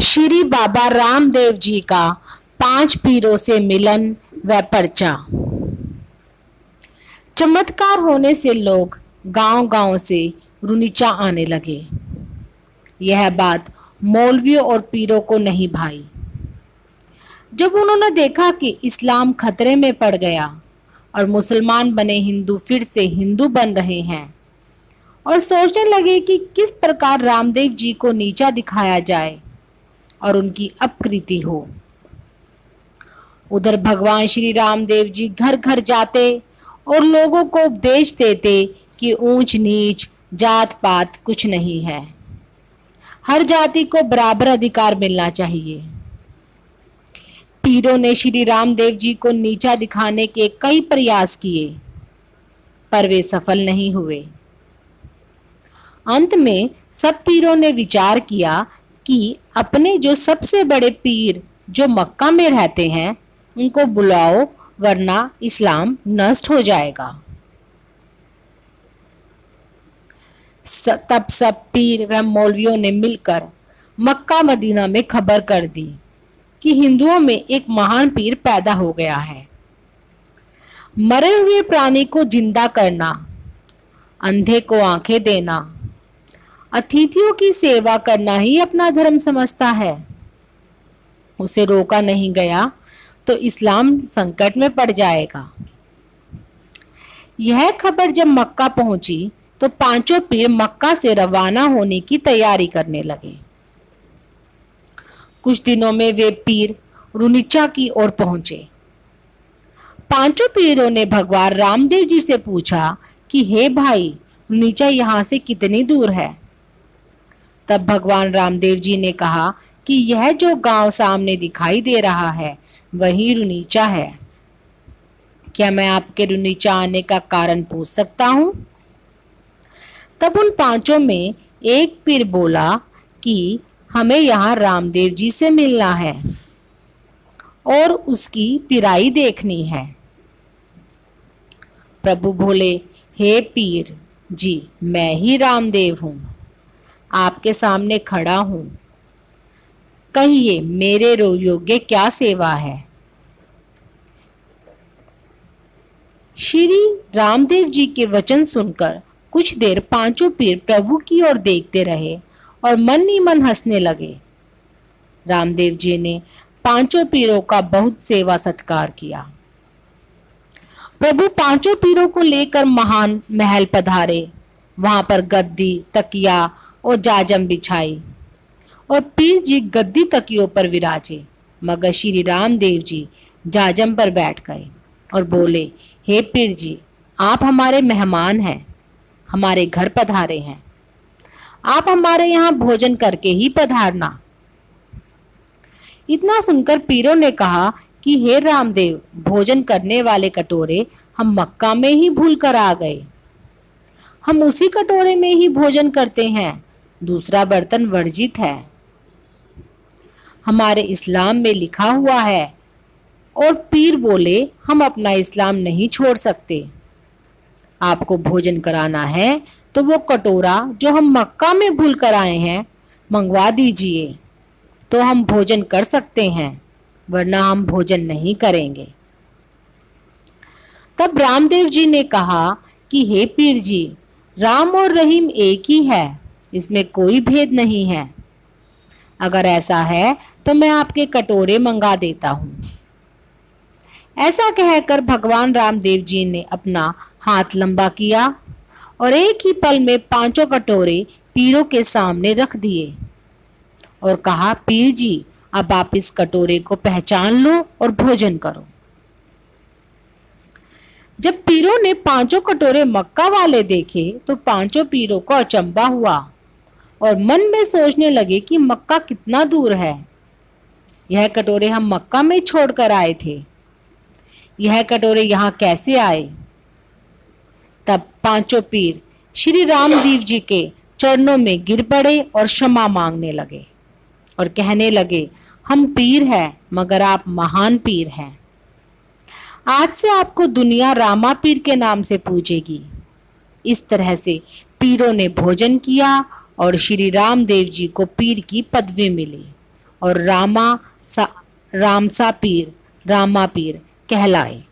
श्री बाबा रामदेव जी का 5 पीरों से मिलन व पर्चा। चमत्कार होने से लोग गांव-गांव से रुनीचा आने लगे। यह बात मौलवियों और पीरों को नहीं भाई। जब उन्होंने देखा कि इस्लाम खतरे में पड़ गया और मुसलमान बने हिंदू फिर से हिंदू बन रहे हैं और सोचने लगे कि किस प्रकार रामदेव जी को नीचा दिखाया जाए और उनकी अपकृति हो, उधर भगवान श्री रामदेव जी घर घर जाते और लोगों को उपदेश देते कि ऊंच नीच जात पात कुछ नहीं है, हर जाति को बराबर अधिकार मिलना चाहिए। पीरों ने श्री रामदेव जी को नीचा दिखाने के कई प्रयास किए पर वे सफल नहीं हुए। अंत में सब पीरों ने विचार किया कि अपने जो सबसे बड़े पीर जो मक्का में रहते हैं उनको बुलाओ, वरना इस्लाम नष्ट हो जाएगा। तब सब पीर व मौलवियों ने मिलकर मक्का मदीना में खबर कर दी कि हिंदुओं में एक महान पीर पैदा हो गया है। मरे हुए प्राणी को जिंदा करना, अंधे को आंखें देना, अतिथियों की सेवा करना ही अपना धर्म समझता है। उसे रोका नहीं गया तो इस्लाम संकट में पड़ जाएगा। यह खबर जब मक्का पहुंची तो 5 पीर मक्का से रवाना होने की तैयारी करने लगे। कुछ दिनों में वे पीर रुनीचा की ओर पहुंचे। 5 पीरों ने भगवान रामदेव जी से पूछा कि हे भाई, रुनीचा यहाँ से कितनी दूर है? तब भगवान रामदेव जी ने कहा कि यह जो गांव सामने दिखाई दे रहा है वही रुनीचा है। क्या मैं आपके रुनीचा आने का कारण पूछ सकता हूँ? तब उन 5 में एक पीर बोला कि हमें यहाँ रामदेव जी से मिलना है और उसकी पिराई देखनी है। प्रभु बोले, हे पीर जी, मैं ही रामदेव हूँ, आपके सामने खड़ा हूँ। कहिए मेरे योग्य क्या सेवा है? श्री रामदेव जी के वचन सुनकर कुछ देर 5 पीर प्रभु की ओर देखते रहे और मन ही मन हंसने लगे। रामदेव जी ने 5 पीरों का बहुत सेवा सत्कार किया। प्रभु 5 पीरों को लेकर महान महल पधारे। वहां पर गद्दी, तकिया और जाजम बिछाई और पीर जी गद्दी तकियों पर विराजे, मगर श्री रामदेव जी जाजम पर बैठ गए और बोले, हे पीर जी, आप हमारे मेहमान हैं, हमारे घर पधारे हैं, आप हमारे यहाँ भोजन करके ही पधारना। इतना सुनकर पीरों ने कहा कि हे रामदेव, भोजन करने वाले कटोरे हम मक्का में ही भूल कर आ गए। हम उसी कटोरे में ही भोजन करते हैं, दूसरा बर्तन वर्जित है। हमारे इस्लाम में लिखा हुआ है। और पीर बोले, हम अपना इस्लाम नहीं छोड़ सकते। आपको भोजन कराना है तो वो कटोरा जो हम मक्का में भूल कर आए हैं मंगवा दीजिए, तो हम भोजन कर सकते हैं, वरना हम भोजन नहीं करेंगे। तब रामदेव जी ने कहा कि हे पीर जी, राम और रहीम एक ही है, इसमें कोई भेद नहीं है। अगर ऐसा है तो मैं आपके कटोरे मंगा देता हूँ। ऐसा कहकर भगवान रामदेव जी ने अपना हाथ लंबा किया और एक ही पल में 5 कटोरे पीरों के सामने रख दिए और कहा, पीर जी, अब आप इस कटोरे को पहचान लो और भोजन करो। जब पीरों ने 5 कटोरे मक्का वाले देखे तो 5 पीरों को अचंभा हुआ और मन में सोचने लगे कि मक्का कितना दूर है। यह कटोरे हम मक्का में छोड़कर आए थे, यह कटोरे यहाँ कैसे आए? तब 5 पीर श्री रामदेव जी के चरणों में गिर पड़े और क्षमा मांगने लगे और कहने लगे, हम पीर हैं मगर आप महान पीर हैं। आज से आपको दुनिया रामा पीर के नाम से पूजेगी। इस तरह से पीरों ने भोजन किया और श्री रामदेव जी को पीर की पदवी मिली और रामसा पीर कहलाए।